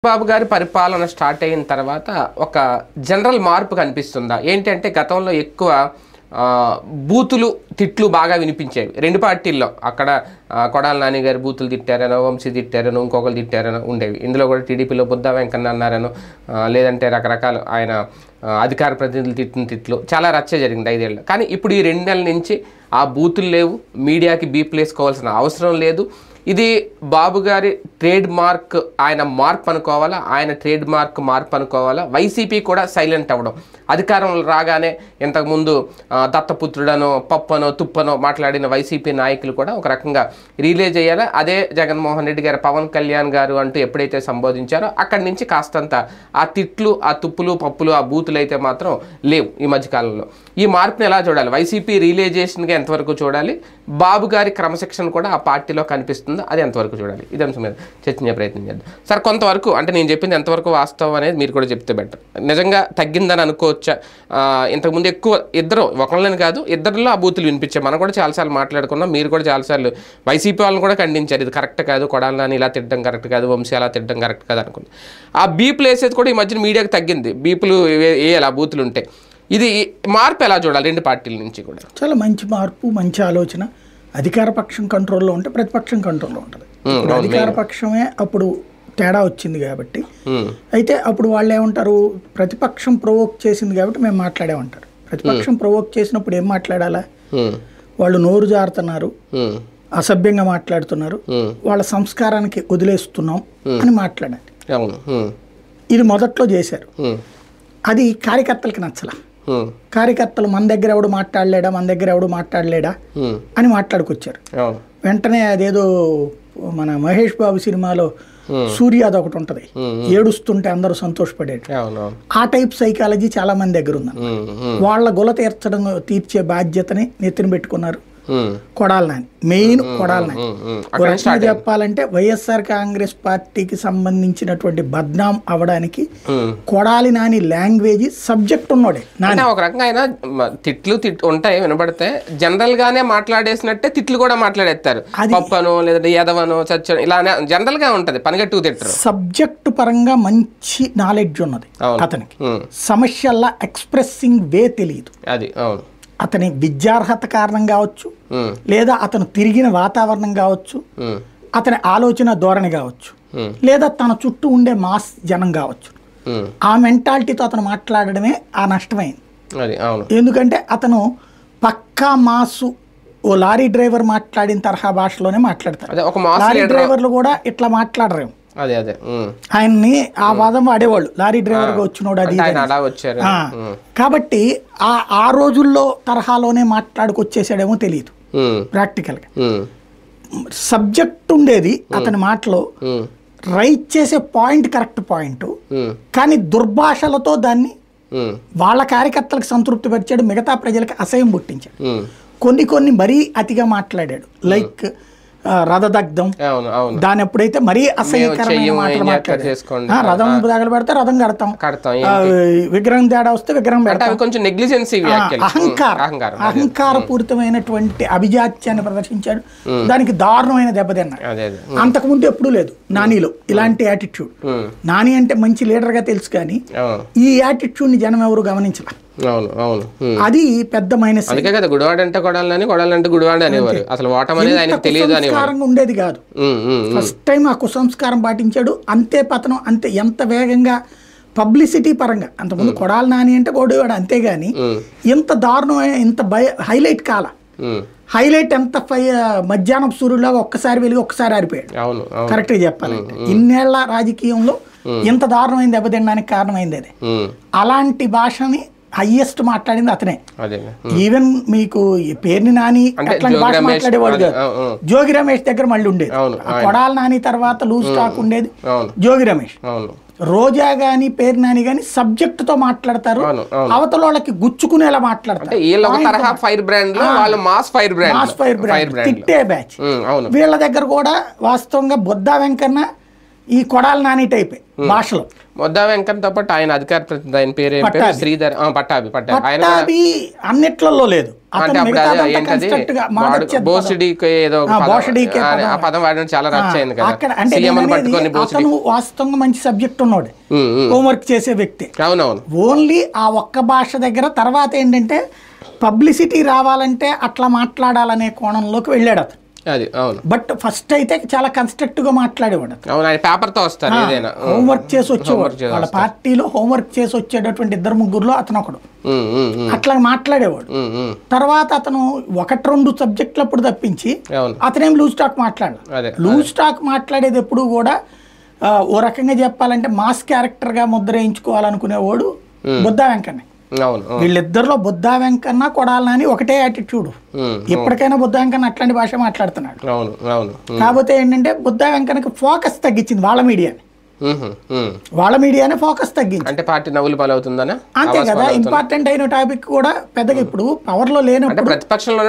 బాబు గారి పరిపాలన స్టార్ట్ అయిన తర్వాత ఒక జనరల్ మార్పు కనిపిస్తుందా ఏంటంటే గతంలో ఎక్కువ బూతులు తిట్లు బాగా వినిపించేవి రెండు పార్టీల్లో అక్కడ కొడాల నాని గారి బూతులు తిట్టారనో వంశీ తిట్టారనో ఇంకొకరు తిట్టారనో ఉండేవి ఇందులో కూడా టీడీపీలో బుద్ధా వెంకన్న అన్నారనో లేదంటే రకరకాల ఆయన అధికార ప్రతినిధులు తిట్టిన తిట్లు చాలా రచ్చ జరిగింది 5 ఏళ్ళు కానీ ఇప్పుడు ఈ 2 నెలల నుంచి ఆ బూతులు లేవు మీడియాకి బీప్లు వేసుకోవాల్సిన అవసరం లేదు ఇది బాబు గారి ట్రేడ్ మార్క్ ఆయన మార్పు అనుకోవాలా ఆయన ట్రేడ్ మార్పు అనుకోవాలా వైసీపీ కూడా సైలెంట్ అవ్వడం అధికారంలో రాగానే ఇంతకుముందు దత్తపుత్రుడనో పప్పనో తుప్పనో మాట్లాడిన వైసీపీ నాయకులు కూడా ఒక రకంగా రిలే చేయాలా అదే జగన్మోహన్ రెడ్డి గారు పవన్ కళ్యాణ్ గారు అంటూ ఎప్పుడైతే సంబోధించారో అక్కడి నుంచి కాస్తంత ఆ తిట్లు ఆ తుప్పులు పప్పులు ఆ బూతులు అయితే మాత్రం లేవు ఈ మధ్యకాలంలో ఈ మార్పుని ఎలా చూడాలి వైసీపీ రిలేజేషన్గా ఎంతవరకు చూడాలి బాబు గారి క్రమశిక్షణ కూడా ఆ పార్టీలో కనిపిస్తుందో అది ఎంతవరకు చూడాలి ఇది అంశం మీద చర్చించే ప్రయత్నం చేద్దాం సార్ కొంతవరకు అంటే నేను చెప్పింది ఎంతవరకు వాస్తవం అనేది మీరు కూడా చెప్తే బెటర్ నిజంగా తగ్గిందని అనుకోవచ్చా ఇంతకుముందు ఎక్కువ ఇద్దరు ఒకళ్ళని కాదు ఇద్దరిలో ఆ బూతులు వినిపించాయి మనం కూడా చాలాసార్లు మాట్లాడుకున్నాం మీరు కూడా చాలాసార్లు వైసీపీ వాళ్ళని కూడా ఖండించారు ఇది కరెక్ట్ కాదు కొడాలని ఇలా తిట్టడం కరెక్ట్ కాదు వంశీ అలా తిట్టడం కరెక్ట్ కాదు అనుకుంది ఆ బీపులు వేసేది కూడా ఈ మధ్యన మీడియాకి తగ్గింది బీపులు వేయాలి ఆ బూతులు ఉంటే ఇది మార్పు ఎలా చూడాలి రెండు పార్టీల నుంచి కూడా చాలా మంచి మార్పు మంచి ఆలోచన అధికార పక్షం కంట్రోల్లో ఉంటే ప్రతిపక్షం కంట్రోల్లో ఉంటుంది ఇప్పుడు అధికార పక్షమే అప్పుడు తేడా వచ్చింది కాబట్టి అయితే అప్పుడు వాళ్ళు ఏమంటారు ప్రతిపక్షం ప్రొవోక్ చేసింది కాబట్టి మేము మాట్లాడేమంటారు ప్రతిపక్షం ప్రొవోక్ చేసినప్పుడు ఏం మాట్లాడాలా వాళ్ళు నోరు జారుతున్నారు అసభ్యంగా మాట్లాడుతున్నారు వాళ్ళ సంస్కారానికి వదిలేస్తున్నాం అని మాట్లాడాలి ఇది మొదట్లో చేశారు అది కార్యకర్తలకి నచ్చలా కార్యకర్తలు మన దగ్గర ఎవడు మాట్లాడలేడా అని మాట్లాడుకొచ్చారు వెంటనే అదేదో మన మహేష్ బాబు సినిమాలో సూర్య అదొకటి ఉంటది ఏడుస్తుంటే అందరూ సంతోషపడేది ఆ టైప్ సైకాలజీ చాలా మంది దగ్గర ఉంది వాళ్ళ గుల తీర్చే బాధ్యతని నెత్తిన పెట్టుకున్నారు కొడాల నాని మెయిన్ కొడాల నాని చెప్పాలంటే వైఎస్ఆర్ కాంగ్రెస్ పార్టీకి సంబంధించినటువంటి బద్నాం అవడానికి కొడాలి నాని లాంగ్వేజ్ సబ్జెక్ట్ ఉన్నాడే ఒక రకంగా ఆయన తిట్లు ఉంటాయి వినబడితే జనరల్ గానే మాట్లాడేసినట్టే తిట్లు కూడా మాట్లాడేస్తారు పప్పను లేదంటే యదవను చచ్చను ఇలా జనరల్ గా ఉంటది పనిగట్టు తిట్టరు సబ్జెక్ట్ పరంగా మంచి నాలెడ్జ్ ఉన్నది అతనికి సమస్యల్లా ఎక్స్ప్రెసింగ్ వే తెలియదు అది అవును అతని విద్యార్హత కారణం కావచ్చు లేదా అతను తిరిగిన వాతావరణం కావచ్చు అతని ఆలోచన ధోరణి కావచ్చు లేదా తన చుట్టూ ఉండే మాస్ జనం కావచ్చు ఆ మెంటాలిటీతో అతను మాట్లాడడమే ఆ నష్టమైంది ఎందుకంటే అతను పక్కా మాసు ఓ లారీ డ్రైవర్ మాట్లాడిన తరహా భాషలోనే మాట్లాడతారు లారీ డ్రైవర్లు కూడా ఇట్లా మాట్లాడరేమో ఆయన్ని ఆ వాదం వాడేవాళ్ళు లారీ డ్రైవర్ గా వచ్చినోడు అది కాబట్టి ఆ రోజుల్లో తరహాలోనే మాట్లాడుకొచ్చేసాడేమో తెలియదు ప్రాక్టికల్ గా సబ్జెక్ట్ ఉండేది అతని మాటలో రైట్ చేసే పాయింట్ కరెక్ట్ పాయింట్ కానీ దుర్భాషలతో దాన్ని వాళ్ళ కార్యకర్తలకు సంతృప్తి పరిచాడు మిగతా ప్రజలకు అసహ్యం పుట్టించాడు కొన్ని మరీ అతిగా మాట్లాడాడు లైక్ రథదగ్ధం దాని ఎప్పుడైతే మరీ అసహ్యకరమైన మాటలు మాట్లాడారు రథం తగలబెడితే రథం కడతాం విగ్రహం తేడా వస్తే విగ్రహం పెడతాం అహంకారపూరితమైనటువంటి అభిజాత్యాన్ని ప్రదర్శించాడు దానికి దారుణమైన దెబ్బతిన్నాడు అంతకుముందు ఎప్పుడూ లేదు నానిలో ఇలాంటి యాటిట్యూడ్ నాని అంటే మంచి లీడర్ గా తెలుసు కానీ ఈ యాటిట్యూడ్ ని జనం ఎవరు గమనించాల అది పెద్ద మైనస్ సంస్కారంగా ఉండేది కాదు ఫస్ట్ టైం ఆ కుసంస్కారం పాటించాడు అంతే పతనం అంతే ఎంత వేగంగా పబ్లిసిటీ పరంగా అంతకుముందు కొడాల నాని అంటే కొడేవాడు అంతేగాని ఇంత దారుణమైన ఇంత హైలైట్ కాల హైలైట్ ఎంత మధ్యాహ్నం సూర్యులాగా ఒక్కసారి వెలిగి ఒక్కసారి ఆరిపోయాడు కరెక్ట్ గా చెప్పాలంటే ఇన్నేళ్ల రాజకీయంలో ఇంత దారుణమైన దెబ్బతినడానికి కారణమైంది అది అలాంటి భాషని హైయెస్ట్ మాట్లాడింది అతనే ఈవెన్ మీకు పేరుని నాని అట్లాంటి భాష మాట్లాడేవాడు కాదు జోగి రమేష్ దగ్గర మళ్ళీ ఉండేది కొడాల నాని తర్వాత లూజ్ టాక్ ఉండేది జోగి రమేష్ రోజా గాని పేరు నాని గాని సబ్జెక్ట్ తో మాట్లాడతారు అవతల వాళ్ళకి గుచ్చుకునేలా మాట్లాడతారు తిట్టే బ్యాచ్ వీళ్ళ దగ్గర కూడా వాస్తవంగా బొద్దా వెంకన్న ఈ కొడాలి నాని టైపే భాషలో. ముద్దా వెంకన్నతో పాటు ఆయన అధికార ప్రతినిధి, ఆయన పేరు ఏం పేరు, శ్రీధర్ పట్టాభి ఆయన పట్టాభి అన్నిట్లలో లేదు. అంటే అప్పుడు ఏంటది బోసిడీకి ఏదో ఆ పదం వాడడం చాలా రచ్చ అయింది కదా. అతను వాస్తవంగా మంచి సబ్జెక్ట్ ఉన్నాడు, హోంవర్క్ చేసే వ్యక్తి. అవునవును. ఓన్లీ ఆ ఒక్క భాష దగ్గర. తర్వాత ఏంటంటే పబ్లిసిటీ రావాలంటే అట్లా మాట్లాడాలనే కోణంలోకి వెళ్ళాడు అతను. అది అవును. బట్ ఫస్ట్ అయితే చాలా కన్స్ట్రక్టివ్ గా మాట్లాడేవాడు. అవును, ఆయన పేపర్ తో వస్తారు, ఏదైనా హోంవర్క్ చేసి వచ్చేవాడు. వాళ్ళ పార్టీలో హోంవర్క్ చేసి వచ్చేటటువంటి 2-3 అతను ఒకడు. అట్లా మాట్లాడేవాడు. తర్వాత అతను 1-2 సబ్జెక్టులు అప్పుడు తప్పించి అతనేం లూజ్ టాక్ మాట్లాడాలి. లూజ్ టాక్ మాట్లాడేది ఎప్పుడు కూడా ఓ రకంగా చెప్పాలంటే మాస్ క్యారెక్టర్ గా ముద్ర వేయించుకోవాలనుకునేవాడు బుద్ధా వెంకన్న. వీళ్ళిద్దరిలో బుద్ధా వెంకన్న కొడాలి నాని ఒకటే యాటిట్యూడ్. ఎప్పటికైనా బుద్ధా వెంకన్న అట్లాంటి భాష మాట్లాడుతున్నాడు. కాకపోతే ఏంటంటే బుద్ధా వెంకన్నకి ఫోకస్ తగ్గించింది వాళ్ళ మీడియానే ఫోకస్ తగ్గింది. అంటే పార్టీ నవ్వులు పాలవుతుందనా? అంతే కదా. ఇంపార్టెంట్ అయిన టాపిక్ కూడా పెద్దగా ఇప్పుడు పవర్ లో లేనప్పుడు ప్రతిపక్షంలో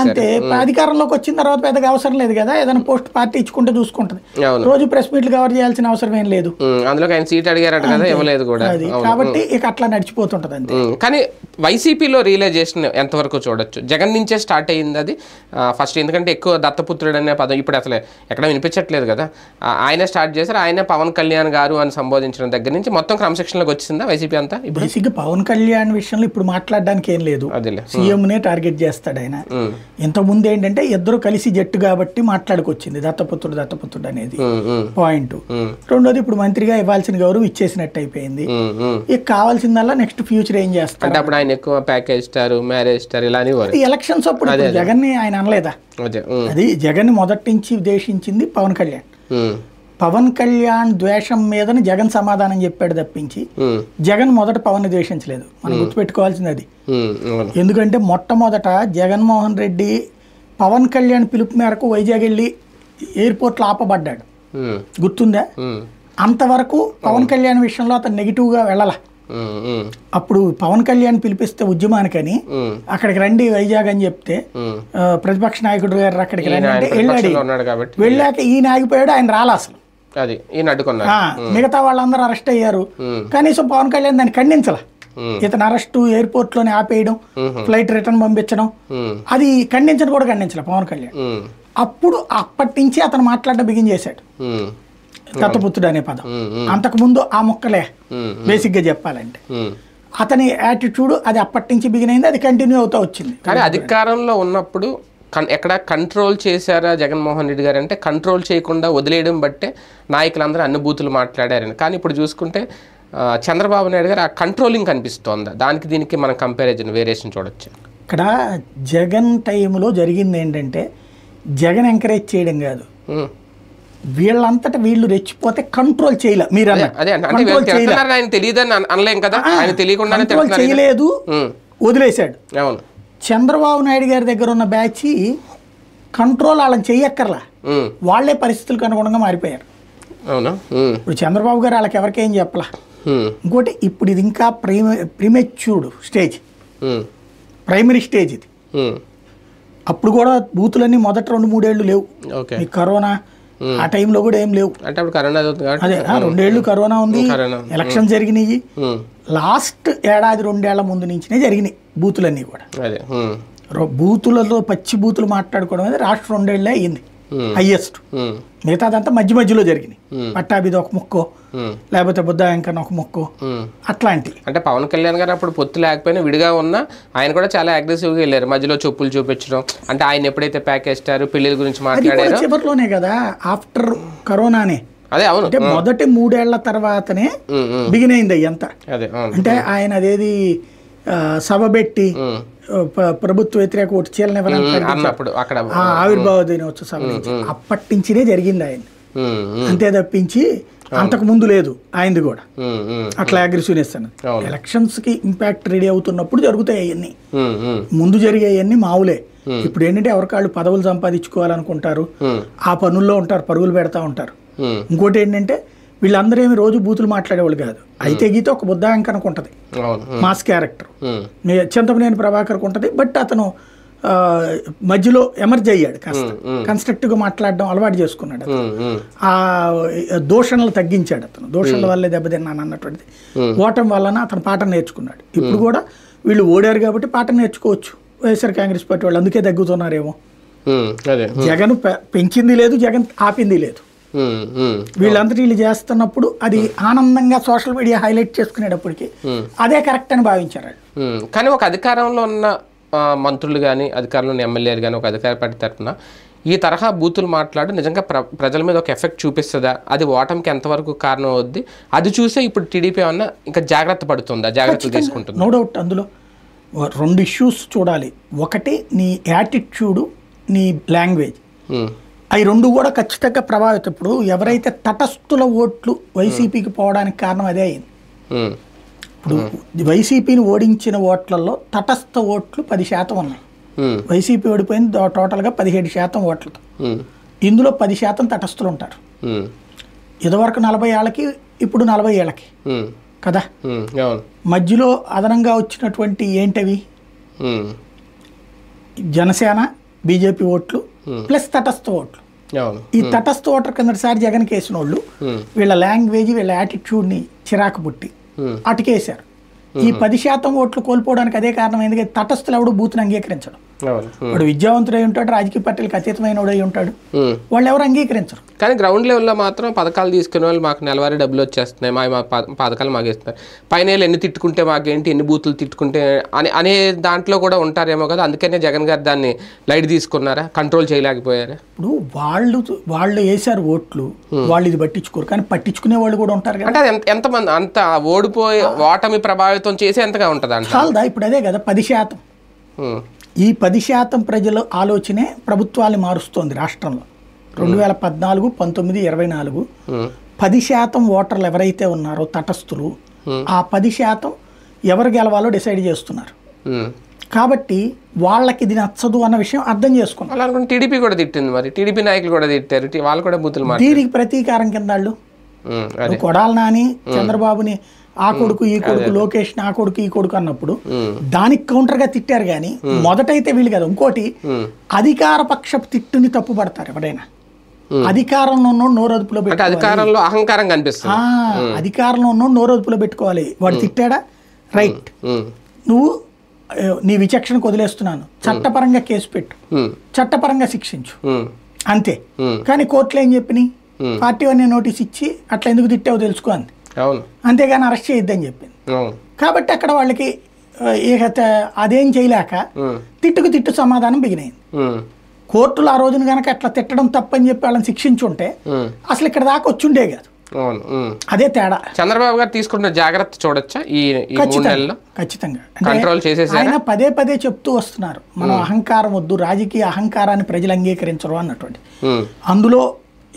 అంతే. అధికారంలోకి వచ్చిన తర్వాత పెద్దగా అవసరం లేదు కదా, ఏదైనా పోస్ట్ పార్టీ ఇచ్చుకుంటే చూసుకుంటది. రోజు ప్రెస్ మీట్లు కవర్ చేయాల్సిన అవసరం ఏం లేదు. అందులో ఆయన సీట్ అడిగారట కదా, ఇవ్వలేదు కూడా. కాబట్టి ఇక అట్లా నడిచిపోతుంటది అంతే. కానీ వైసీపీలో రియలైజేషన్ ఎంతవరకు చూడొచ్చు? జగన్ నుంచే స్టార్ట్ అయ్యింది అది ఫస్ట్. ఎందుకంటే ఎక్కువ దత్తపుత్రుడు అనే పదం ఇప్పుడు అసలు ఎక్కడ వినిపించట్లేదు కదా. ఆయన స్టార్ట్ చేశారు, ఆయన పవన్ కళ్యాణ్ గారు అని సంబోధించడం దగ్గర నుంచి మొత్తం క్రమశిక్షణలోకి వచ్చిందా వైసీపీ అంతా? బేసిక్గా పవన్ కళ్యాణ్ విషయంలో ఇప్పుడు మాట్లాడడానికి ఏం లేదు. సీఎంనే టార్గెట్ చేస్తాడు ఆయన. ఇంతకుముందు ఏంటంటే ఇద్దరు కలిసి జట్టు కాబట్టి మాట్లాడుకొచ్చింది దత్తపుత్రుడు అనేది పాయింట్. రెండోది ఇప్పుడు మంత్రిగా ఇవ్వాల్సిన గౌరవం ఇచ్చేసినట్టు అయిపోయింది. ఇక కావాల్సిందల్లా నెక్స్ట్ ఫ్యూచర్ ఏం చేస్తారు. అప్పుడు ఆయన ఎక్కువ ప్యాకేజ్ స్టార్, మ్యారేజ్ స్టార్ ఇలా ఎలక్షన్స్ అప్పుడు జగన్ ని ఆయన అనలేదా? అది జగన్ మొదటి నుంచి ఉద్దేశించింది పవన్ కళ్యాణ్ ద్వేషం మీదని జగన్ సమాధానం చెప్పాడు తప్పించి జగన్ మొదట పవన్ ని ద్వేషించలేదు. మనం గుర్తుపెట్టుకోవాల్సింది అది. ఎందుకంటే మొట్టమొదట జగన్మోహన్ రెడ్డి పవన్ కళ్యాణ్ పిలుపు మేరకు వైజాగ్ వెళ్ళి ఎయిర్పోర్ట్ లో ఆపబడ్డాడు, గుర్తుందా? అంతవరకు పవన్ కళ్యాణ్ విషయంలో అతను నెగిటివ్ గా వెళ్ళాల. అప్పుడు పవన్ కళ్యాణ్ పిలిపిస్తే ఉద్యమానికని అక్కడికి రండి వైజాగ్ అని చెప్తే ప్రతిపక్ష నాయకుడు గారు అక్కడికి రండి అంటే వెళ్ళాడు. వెళ్ళాక ఈయన ఆగిపోయాడు, ఆయన రాలా అసలు. మిగతా వాళ్ళందరూ అరెస్ట్ అయ్యారు. కనీసం పవన్ కళ్యాణ్ దాన్ని ఖండించాల. ఇతను అరెస్టు, ఎయిర్పోర్ట్ లోనే ఆపేయడం, ఫ్లైట్ రిటర్న్ పంపించడం, అది ఖండించడం కూడా ఖండించాల పవన్ కళ్యాణ్. అప్పుడు అప్పటి నుంచి అతను మాట్లాడడం బిగిన్ చేశాడు, దత్తపుత్రుడు అనే పదం. అంతకుముందు ఆ మొక్కలే బేసిక్ గా చెప్పాలంటే. అతని యాటిట్యూడ్ అది అప్పటి నుంచి బిగిన్ అయింది, అది కంటిన్యూ అవుతా వచ్చింది. కానీ అధికారంలో ఉన్నప్పుడు ఎక్కడ కంట్రోల్ చేశారా జగన్మోహన్ రెడ్డి గారు అంటే కంట్రోల్ చేయకుండా వదిలేయడం బట్టే నాయకులందరూ అన్ని బూతులు మాట్లాడారని. కానీ ఇప్పుడు చూసుకుంటే చంద్రబాబు నాయుడు గారు ఆ కంట్రోలింగ్ కనిపిస్తోందా? దానికి దీనికి మనం కంపారిజన్ వేరియేషన్ చూడొచ్చు. ఇక్కడ జగన్ టైంలో జరిగింది ఏంటంటే జగన్ ఎంకరేజ్ చేయడం కాదు, వీళ్ళంతటా వీళ్ళు రెచ్చిపోతే కంట్రోల్ చేయలేదు. మీరు చేయలేదు, వదిలేశాడు. చంద్రబాబు నాయుడు గారి దగ్గర ఉన్న బ్యాచ్ కంట్రోల్ వాళ్ళని చెయ్యక్కర్లా, వాళ్లే పరిస్థితులకు అనుగుణంగా మారిపోయారు. ఇప్పుడు చంద్రబాబు గారు వాళ్ళకి ఎవరికేం చెప్పలా. ఇంకోటి ఇప్పుడు ఇది ఇంకా ప్రీమెచ్యూర్డ్ స్టేజ్, ప్రైమరీ స్టేజ్ ఇది. అప్పుడు కూడా బూతులన్నీ మొదటి 2-3 ఏళ్ళు లేవు. ఈ కరోనా ఆ టైంలో కూడా ఏం లేవు. అదే 2 ఏళ్ళు కరోనా ఉంది, ఎలక్షన్ జరిగినాయి. లాస్ట్ ఏడాది 2 ఏళ్ల ముందు నుంచినే జరిగినాయి బూతులన్నీ కూడా. బూతులలో పచ్చి బూతులు మాట్లాడుకోవడం అనేది రాష్ట్ర 2 ఏళ్ళే అయ్యింది హైయెస్ట్. మిగతాదంతా మధ్యలో జరిగినాయి. పట్టాభిది ఒక ముక్కో, లేకపోతే బుద్ధా వెంకన్న ఒక ముక్కో, అట్లాంటివి. అంటే పవన్ కళ్యాణ్ గారు అప్పుడు పొత్తు లేకపోయినా విడిగా ఉన్నా ఆయన కూడా చాలా అగ్రెసివ్గా వెళ్ళారు, మధ్యలో చెప్పులు చూపించడం. అంటే ఆయన ఎప్పుడైతే ప్యాకేజ్ స్టార్ పెళ్లిల గురించి మాట్లాడారో చివరిలోనే కదా, ఆఫ్టర్ కరోనానే. అదే అవును, అంటే మొదటి 3 ఏళ్ల తర్వాతనే బిగిన్ అయింది అయ్యంతా. అంటే ఆయన అదేది సభ పెట్టి ప్రభుత్వ వ్యతిరేక ఓటు అన్నప్పుడు అక్కడ ఆవిర్భావ దినోత్సవ సభ నుంచి అప్పటి నుంచినే జరిగింది ఆయన. అంతే తప్పించి అంతకు ముందు లేదు ఆయనది కూడా అట్లా అగ్రెసివ్నెస్ అన్నది. ఎలక్షన్స్ కి ఇంపాక్ట్ రెడీ అవుతున్నప్పుడు జరుగుతాయి అవన్నీ, ముందు జరిగేవన్నీ మామూలే. ఇప్పుడు ఏంటంటే ఎవరికాళ్ళు పదవులు సంపాదించుకోవాలనుకుంటారు, ఆ పనుల్లో ఉంటారు, పరుగులు పెడతా ఉంటారు. ఇంకోటి ఏంటంటే వీళ్ళందరూ ఏమి రోజు బూతులు మాట్లాడేవాళ్ళు కాదు. అయితే గీత ఒక బుద్ధా వెంకన్నకు ఉంటుంది మాస్ క్యారెక్టర్, చింతమనేని ప్రభాకర్కి ఉంటుంది. బట్ అతను మధ్యలో ఎమర్జ్ అయ్యాడు, కాస్త కన్స్ట్రక్టివ్గా మాట్లాడడం అలవాటు చేసుకున్నాడు అతను. ఆ దూషణలు తగ్గించాడు అతను, దూషణల వల్లే దెబ్బతిన్నాను అన్నటువంటిది ఓటమి వలన అతను పాఠం నేర్చుకున్నాడు. ఇప్పుడు కూడా వీళ్ళు ఓడారు కాబట్టి పాఠం నేర్చుకోవచ్చు వైఎస్ఆర్ కాంగ్రెస్ పార్టీ వాళ్ళు, అందుకే తగ్గుతున్నారేమో. జగన్ పెంచింది లేదు, జగన్ ఆపింది లేదు. వీళ్ళందరూ వీళ్ళు చేస్తున్నప్పుడు అది ఆనందంగా సోషల్ మీడియా హైలైట్ చేసుకునేటప్పటికి అదే కరెక్ట్ అని భావించారు. కానీ ఒక అధికారంలో ఉన్న మంత్రులు కానీ అధికారంలో ఉన్న ఎమ్మెల్యేలు కానీ ఒక అధికార పార్టీ తరఫున ఈ తరహా బూతులు మాట్లాడి నిజంగా ప్రజల మీద ఒక ఎఫెక్ట్ చూపిస్తుందా, అది ఓటమికి ఎంతవరకు కారణం అవుద్ది, అది చూసే ఇప్పుడు టీడీపీ ఏమన్నా ఇంకా జాగ్రత్త పడుతుందా, జాగ్రత్తలు తీసుకుంటుంది? No doubt. అందులో 2 ఇష్యూస్ చూడాలి. ఒకటి నీ యాటిట్యూడు, నీ లాంగ్వేజ్, అవి 2 కూడా ఖచ్చితంగా ప్రభావితం. ఇప్పుడు ఎవరైతే తటస్థుల ఓట్లు వైసీపీకి పోవడానికి కారణం అదే అయింది. ఇప్పుడు వైసీపీని ఓడించిన ఓట్లలో తటస్థ ఓట్లు 10% ఉన్నాయి. వైసీపీ ఓడిపోయింది టోటల్గా 17% ఓట్లతో. ఇందులో 10% తటస్థులు ఉంటారు. ఇదివరకు 40 ఏళ్ళకి, ఇప్పుడు 40 ఏళ్ళకి కదా. మధ్యలో అదనంగా వచ్చినటువంటి ఏంటవి, జనసేన బీజేపీ ఓట్లు ప్లస్ తటస్థ ఓట్లు. ఈ తటస్థ ఓటర్ కిందసారి జగన్ కేసిన వాళ్ళు వీళ్ళ లాంగ్వేజ్, వీళ్ళ యాటిట్యూడ్ని చిరాకు పుట్టి అటుకేశారు. ఈ 10% ఓట్లు కోల్పోవడానికి అదే కారణం. ఎందుకంటే తటస్థులు ఎవడు బూత్ని అంగీకరించడం. వాడు విద్యావంతుడై ఉంటాడు, రాజకీయ పార్టీలకు అతీతమైన వాడై ఉంటాడు, వాళ్ళు ఎవరు అంగీకరించరు. కానీ గ్రౌండ్ లెవెల్లో మాత్రం పథకాలు తీసుకునే వాళ్ళు మాకు నెలవారీ డబ్బులు వచ్చేస్తున్నాయి, మా పథకాలు మాకు ఇస్తున్నారు, పైన ఎన్ని తిట్టుకుంటే మాకేంటి, ఎన్ని బూతులు తిట్టుకుంటే అనే దాంట్లో కూడా ఉంటారేమో కదా. అందుకనే జగన్ గారు దాన్ని లైట్ తీసుకున్నారా, కంట్రోల్ చేయలేకపోయారా? ఇప్పుడు వాళ్ళు వేసారు ఓట్లు, వాళ్ళు ఇది పట్టించుకోరు, కానీ పట్టించుకునే వాళ్ళు కూడా ఉంటారు కదా. అంటే అది ఎంతమంది అంత ఓడిపోయి ఓటమి ప్రభావితం చేసి ఎంతగా ఉంటుంది అంటే చాలదా? ఇప్పుడు అదే కదా 10%. ఈ 10% ప్రజల ఆలోచనే ప్రభుత్వాన్ని మారుస్తోంది రాష్ట్రంలో. 2014, 19, 24 10% ఓటర్లు ఎవరైతే ఉన్నారో తటస్థులు, ఆ 10% ఎవరు గెలవాలో డిసైడ్ చేస్తున్నారు. కాబట్టి వాళ్ళకి ఇది నచ్చదు అన్న విషయం అర్థం చేసుకున్నారు. అలా అనుకుంటే టీడీపీ కూడా తిట్టింది, మరి టీడీపీ నాయకులు కూడా తిట్టారు, వాళ్ళు కూడా బూతులు మాట్లాడారు. దీనికి ప్రతీకారం కింద వాళ్ళు కొడాలి నాని చంద్రబాబుని ఆ కొడుకు ఈ కొడుకు, లోకేష్ ఆ కొడుకు ఈ కొడుకు అన్నప్పుడు దానికి కౌంటర్ గా తిట్టారు. కానీ మొదటైతే వీళ్ళు కదా. ఇంకోటి, అధికార పక్షపు తిట్టుని తప్పు పడతారు ఎవరైనా. అధికారంలో ఉన్న నోరదుపులో పెట్టుకోవాలి, అధికారంలో అహంకారం కనిపిస్తుంది. అధికారంలో ఉన్న నోరదుపులో పెట్టుకోవాలి. వాడు తిట్టాడా, రైట్, నువ్వు నీ విచక్షణకు వదిలేస్తున్నాను, చట్టపరంగా కేసు పెట్టు, చట్టపరంగా శిక్షించు, అంతే. కానీ కోర్టులో ఏం చెప్పినాయి, పార్టీ అనే నోటీస్ ఇచ్చి అట్లా ఎందుకు తిట్టావో తెలుసుకో అంది, అంతేగాని అరెస్ట్ చేయొద్దని చెప్పింది. కాబట్టి అక్కడ వాళ్ళకి అదేం చేయలేక తిట్టు సమాధానం బిగినైంది. కోర్టులు ఆ రోజున కనుక అట్లా తిట్టడం తప్పని చెప్పి వాళ్ళని శిక్షించుంటే అసలు ఇక్కడ దాకా వచ్చుండే కాదు. అదే తేడా. చంద్రబాబు గారు తీసుకున్న జాగ్రత్త చూడొచ్చా ఈ 3 నెలల్లో? ఖచ్చితంగా. కంట్రోల్ చేసేసి ఆయన పదే చెప్తూ వస్తున్నారు, మనం అహంకారం వద్దు, రాజకీయ అహంకారాన్ని ప్రజలు అంగీకరించరు అన్నటువంటి. అందులో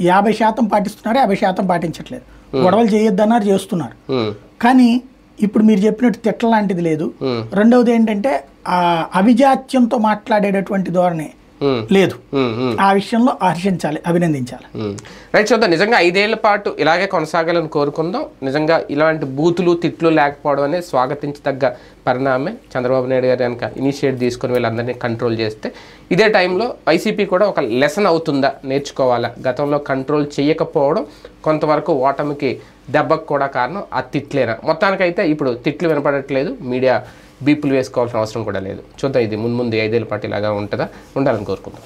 50% పాటిస్తున్నారు, 50% పాటించట్లేదు. గొడవలు చేయొద్దన్నారు, చేస్తున్నారు. కానీ ఇప్పుడు మీరు చెప్పినట్టు తిట్ల లాంటిది లేదు. రెండవది ఏంటంటే అభిజాత్యంతో మాట్లాడేటటువంటి ధోరణి లేదు. ఆ విషయంలో హర్షించాలి, అభినందించాలి. రైట్, చూద్దాం. నిజంగా 5 ఏళ్ల పాటు ఇలాగే కొనసాగాలని కోరుకుందాం. నిజంగా ఇలాంటి బూతులు తిట్లు లేకపోవడం అనేది స్వాగతించదగ్గ పరిణామే. చంద్రబాబు నాయుడు గారు కనుక ఇనిషియేట్ తీసుకుని వీళ్ళందరినీ కంట్రోల్ చేస్తే, ఇదే టైంలో వైసీపీ కూడా ఒక లెసన్ అవుతుందా, నేర్చుకోవాలా. గతంలో కంట్రోల్ చేయకపోవడం కొంతవరకు ఓటమికి దెబ్బకు కూడా కారణం ఆ తిట్లేనా. మొత్తానికైతే ఇప్పుడు తిట్లు వినపడట్లేదు, మీడియా బీపులు వేసుకోవాల్సిన అవసరం కూడా లేదు. చూద్దాం, ఇది ముందు 5 ఏళ్ల పాటు ఇలాగా ఉంటుందా, ఉండాలని కోరుకుందాం.